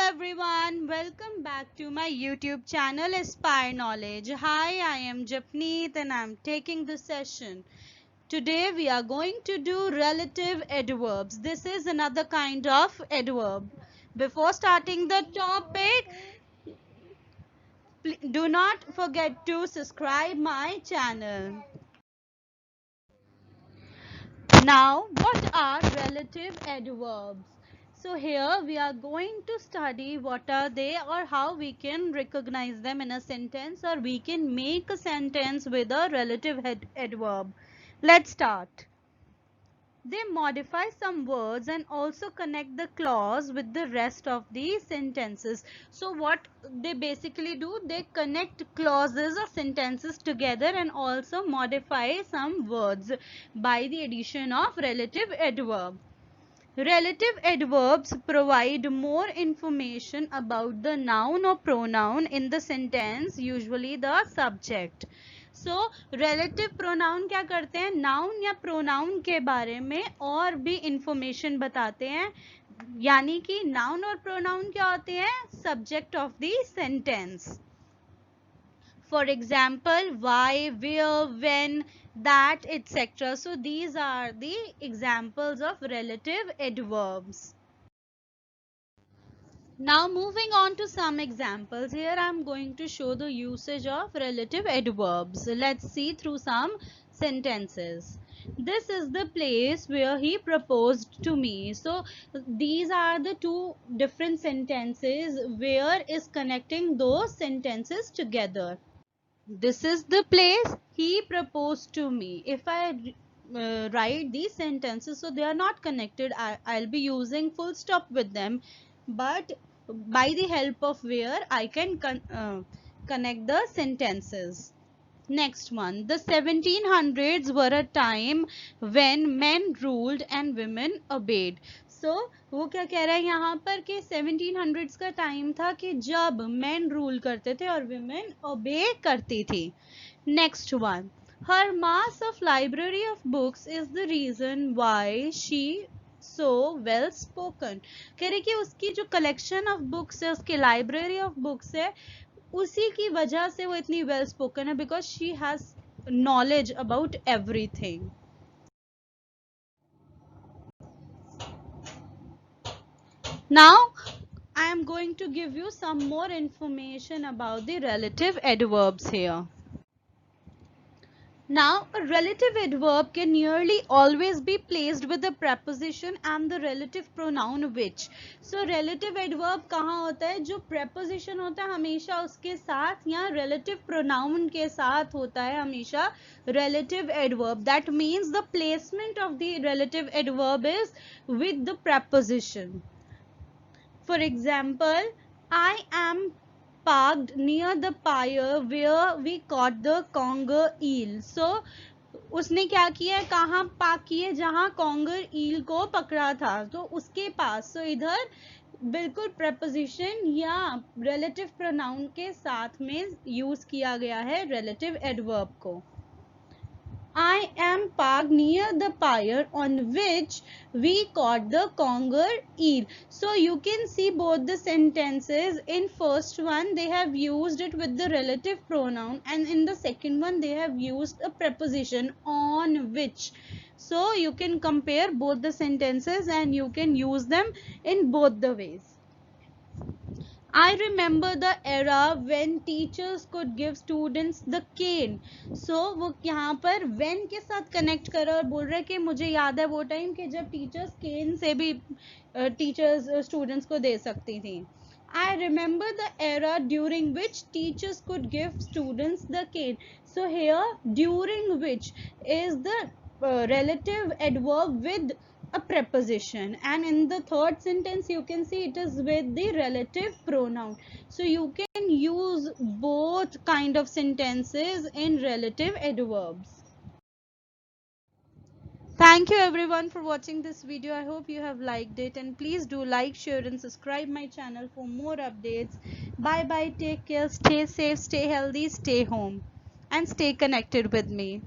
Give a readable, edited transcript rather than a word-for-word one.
everyone, welcome back to my YouTube channel Aspire Knowledge. Hi, I am Japneet and I'm taking this session. Today we are going to do relative adverbs. This is another kind of adverb. Before starting the topic, do not forget to subscribe my channel. Now, what are relative adverbs? So here we are going to study what are they or how we can recognize them in a sentence, or we can make a sentence with a relative adverb. Let's start. They modify some words and also connect the clause with the rest of the sentences. So what they basically do, they connect clauses or sentences together and also modify some words by the addition of relative adverb. Relative adverbs provide more information about the noun or pronoun in the sentence, usually the subject. So relative pronoun क्या करते हैं, noun या pronoun के बारे में और भी information बताते हैं, यानी कि noun और pronoun क्या होते हैं, subject of the sentence. For example, why, where, when, that, etc. So these are the examples of relative adverbs. Now moving on to some examples. Here I am going to show the usage of relative adverbs. Let's see through some sentences. This is the place where he proposed to me. So these are the two different sentences. Where is connecting those sentences together. This is the place he proposed to me. If I write these sentences, so they are not connected, I'll be using full stop with them, but by the help of where I can connect the sentences. Next one, the 1700s were a time when men ruled and women obeyed. So वो क्या कह रहा है यहाँ पर कि 1700s का time था कि जब men rule करते थे और women obey करती थी. Next one, her mass of library of books is the reason why she so well spoken. कह रहे कि उसकी जो collection of books है, उसकी library of books है, उसी की वजह से वो इतनी well spoken है, because she has knowledge about everything. Now I am going to give you some more information about the relative adverbs here. Now, a relative adverb can nearly always be placed with the preposition and the relative pronoun which. So, relative adverb कहाँ होता है, जो preposition होता है हमेशा उसके साथ, या relative pronoun के साथ होता है हमेशा relative adverb. That means the placement of the relative adverb is with the preposition. For example, I am parked near the pier where we caught the conger eel. So उसने क्या किया है, कहाँ पार्क किए, जहाँ कॉन्गर ईल को पकड़ा था, तो उसके पास. तो इधर बिल्कुल preposition या relative pronoun के साथ में यूज किया गया है relative adverb को. I am parked near the pier on which we caught the conger eel. So you can see both the sentences. In first one they have used it with the relative pronoun, and in the second one they have used a preposition on which. So you can compare both the sentences and you can use them in both the ways. I remember the era when teachers could give students the cane. So वो यहाँ पर when के साथ connect कर रहा और बोल रहा है कि मुझे याद है वो टाइम कि जब teachers cane से भी teachers students को दे सकती थी. I remember the era during which teachers could give students the cane. So here during which is the relative adverb with a preposition, and in the third sentence you can see it is with the relative pronoun. So you can use both kind of sentences in relative adverbs. Thank you everyone for watching this video. I hope you have liked it, and please do like, share and subscribe my channel for more updates. Bye bye, take care, stay safe, stay healthy, stay home and stay connected with me.